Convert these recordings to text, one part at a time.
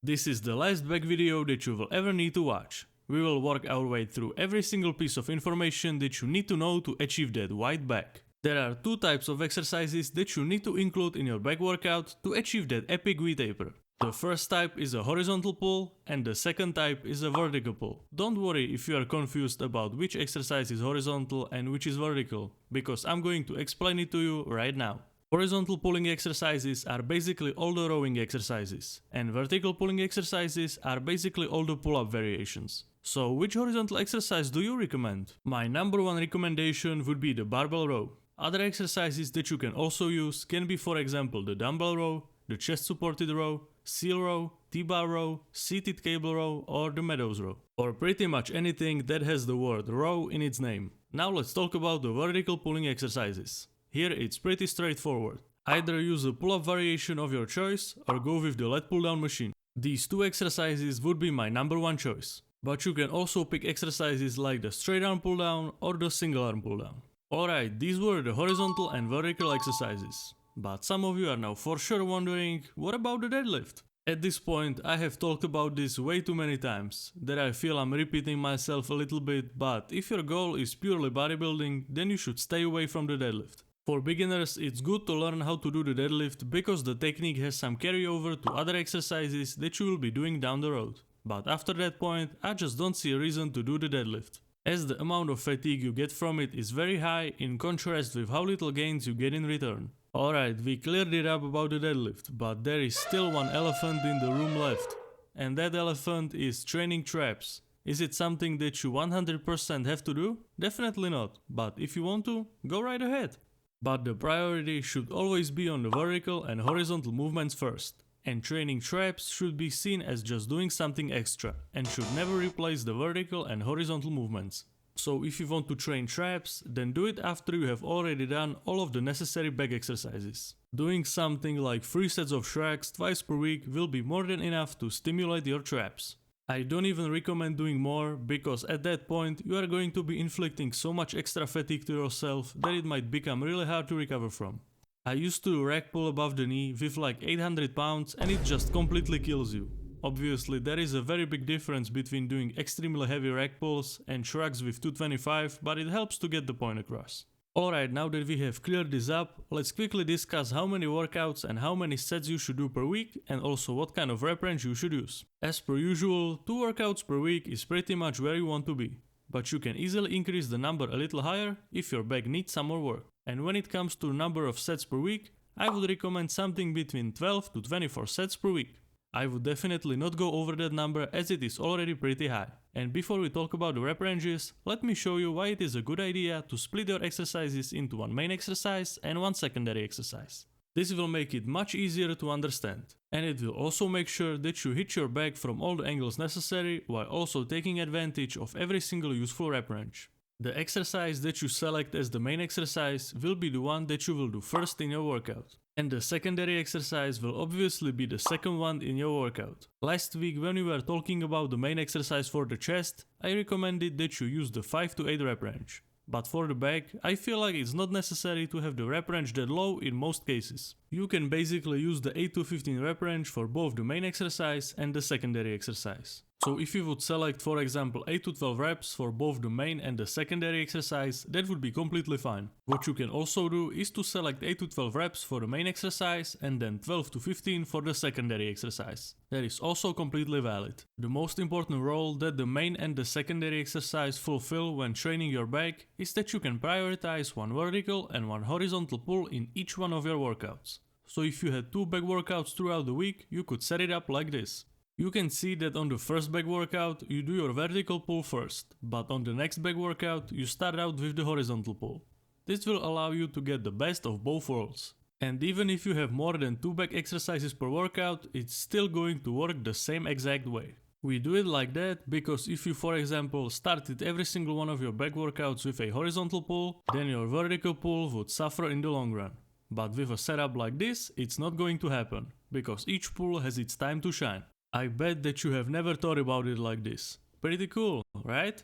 This is the last back video that you will ever need to watch. We will work our way through every single piece of information that you need to know to achieve that wide back. There are two types of exercises that you need to include in your back workout to achieve that epic V-taper. The first type is a horizontal pull and the second type is a vertical pull. Don't worry if you are confused about which exercise is horizontal and which is vertical, because I'm going to explain it to you right now. Horizontal pulling exercises are basically all the rowing exercises, and vertical pulling exercises are basically all the pull-up variations. So which horizontal exercise do you recommend? My number one recommendation would be the barbell row. Other exercises that you can also use can be, for example, the dumbbell row, the chest supported row, seal row, T-bar row, seated cable row, or the meadows row. Or pretty much anything that has the word row in its name. Now let's talk about the vertical pulling exercises. Here it's pretty straightforward. Either use a pull-up variation of your choice or go with the lat pull-down machine. These two exercises would be my number one choice. But you can also pick exercises like the straight arm pull-down or the single arm pull-down. Alright, these were the horizontal and vertical exercises. But some of you are now for sure wondering, what about the deadlift? At this point, I have talked about this way too many times, that I feel I'm repeating myself a little bit, but if your goal is purely bodybuilding, then you should stay away from the deadlift. For beginners, it's good to learn how to do the deadlift because the technique has some carryover to other exercises that you will be doing down the road. But after that point, I just don't see a reason to do the deadlift, as the amount of fatigue you get from it is very high in contrast with how little gains you get in return. Alright, we cleared it up about the deadlift, but there is still one elephant in the room left. And that elephant is training traps. Is it something that you 100% have to do? Definitely not, but if you want to, go right ahead. But the priority should always be on the vertical and horizontal movements first. And training traps should be seen as just doing something extra and should never replace the vertical and horizontal movements. So if you want to train traps, then do it after you have already done all of the necessary back exercises. Doing something like 3 sets of shrugs twice per week will be more than enough to stimulate your traps. I don't even recommend doing more, because at that point you are going to be inflicting so much extra fatigue to yourself that it might become really hard to recover from. I used to do rack pull above the knee with like 800 pounds and it just completely kills you. Obviously there is a very big difference between doing extremely heavy rack pulls and shrugs with 225, but it helps to get the point across. Alright, now that we have cleared this up, let's quickly discuss how many workouts and how many sets you should do per week and also what kind of rep range you should use. As per usual, 2 workouts per week is pretty much where you want to be, but you can easily increase the number a little higher if your back needs some more work. And when it comes to number of sets per week, I would recommend something between 12 to 24 sets per week. I would definitely not go over that number as it is already pretty high. And before we talk about the rep ranges, let me show you why it is a good idea to split your exercises into one main exercise and one secondary exercise. This will make it much easier to understand. And it will also make sure that you hit your back from all the angles necessary while also taking advantage of every single useful rep range. The exercise that you select as the main exercise will be the one that you will do first in your workout. And the secondary exercise will obviously be the second one in your workout. Last week when we were talking about the main exercise for the chest, I recommended that you use the 5 to 8 rep range. But for the back, I feel like it's not necessary to have the rep range that low in most cases. You can basically use the 8 to 15 rep range for both the main exercise and the secondary exercise. So if you would select, for example, 8 to 12 reps for both the main and the secondary exercise, that would be completely fine. What you can also do is to select 8 to 12 reps for the main exercise and then 12 to 15 for the secondary exercise. That is also completely valid. The most important role that the main and the secondary exercise fulfill when training your back is that you can prioritize one vertical and one horizontal pull in each one of your workouts. So if you had 2 back workouts throughout the week, you could set it up like this. You can see that on the first back workout you do your vertical pull first, but on the next back workout you start out with the horizontal pull. This will allow you to get the best of both worlds. And even if you have more than 2 back exercises per workout, it's still going to work the same exact way. We do it like that because if you, for example, started every single one of your back workouts with a horizontal pull, then your vertical pull would suffer in the long run. But with a setup like this, it's not going to happen, because each pull has its time to shine. I bet that you have never thought about it like this. Pretty cool, right?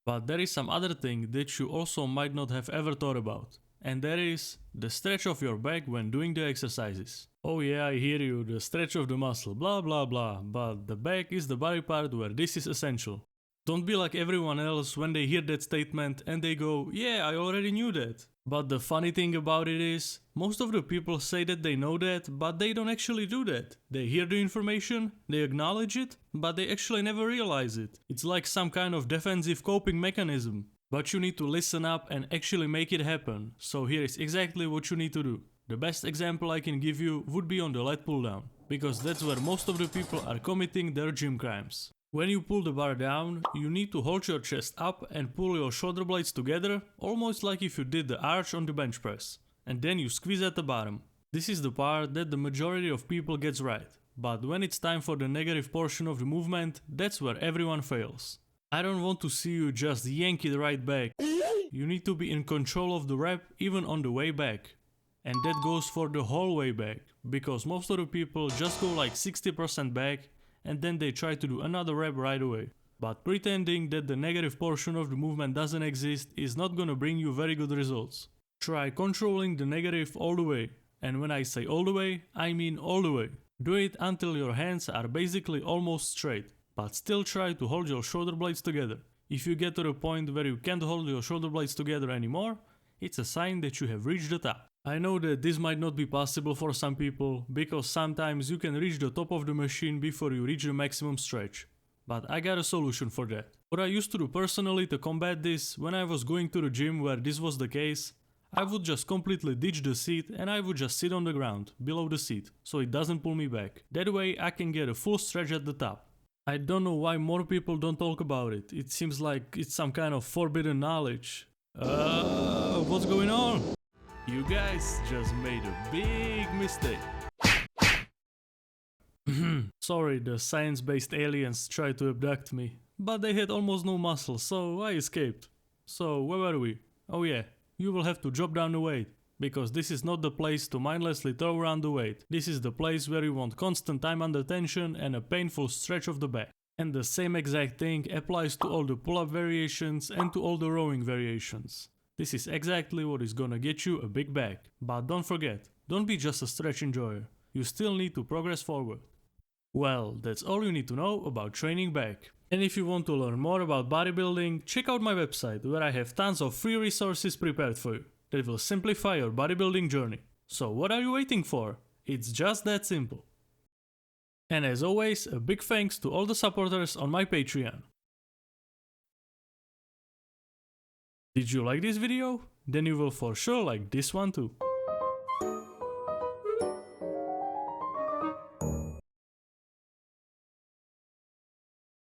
But there is some other thing that you also might not have ever thought about. and that is the stretch of your back when doing the exercises. Oh yeah, I hear you, the stretch of the muscle, blah blah blah, but the back is the body part where this is essential. Don't be like everyone else when they hear that statement and they go, yeah, I already knew that. But the funny thing about it is, most of the people say that they know that, but they don't actually do that. They hear the information, they acknowledge it, but they actually never realize it. It's like some kind of defensive coping mechanism. But you need to listen up and actually make it happen. So here is exactly what you need to do. The best example I can give you would be on the lat pull down, because that's where most of the people are committing their gym crimes. When you pull the bar down, you need to hold your chest up and pull your shoulder blades together, almost like if you did the arch on the bench press. And then you squeeze at the bottom. This is the part that the majority of people gets right. But when it's time for the negative portion of the movement, that's where everyone fails. I don't want to see you just yank it right back. You need to be in control of the rep even on the way back. And that goes for the whole way back, because most of the people just go like 60% back and then they try to do another rep right away. But pretending that the negative portion of the movement doesn't exist is not gonna bring you very good results. Try controlling the negative all the way. And when I say all the way, I mean all the way. Do it until your hands are basically almost straight, but still try to hold your shoulder blades together. If you get to the point where you can't hold your shoulder blades together anymore, it's a sign that you have reached the top. I know that this might not be possible for some people, because sometimes you can reach the top of the machine before you reach the maximum stretch. But I got a solution for that. What I used to do personally to combat this, when I was going to the gym where this was the case, I would just completely ditch the seat and I would just sit on the ground, below the seat, so it doesn't pull me back. That way I can get a full stretch at the top. I don't know why more people don't talk about it. It seems like it's some kind of forbidden knowledge. What's going on? You guys just made a big mistake. Sorry, the science-based aliens tried to abduct me, but they had almost no muscle, so I escaped. So where were we? Oh yeah, you will have to drop down the weight, because this is not the place to mindlessly throw around the weight. This is the place where you want constant time under tension and a painful stretch of the back. And the same exact thing applies to all the pull-up variations and to all the rowing variations. This is exactly what is gonna get you a big back. But don't forget, don't be just a stretch enjoyer. You still need to progress forward. Well, that's all you need to know about training back. And if you want to learn more about bodybuilding, check out my website where I have tons of free resources prepared for you that will simplify your bodybuilding journey. So what are you waiting for? It's just that simple. And as always, a big thanks to all the supporters on my Patreon. Did you like this video? Then you will for sure like this one too.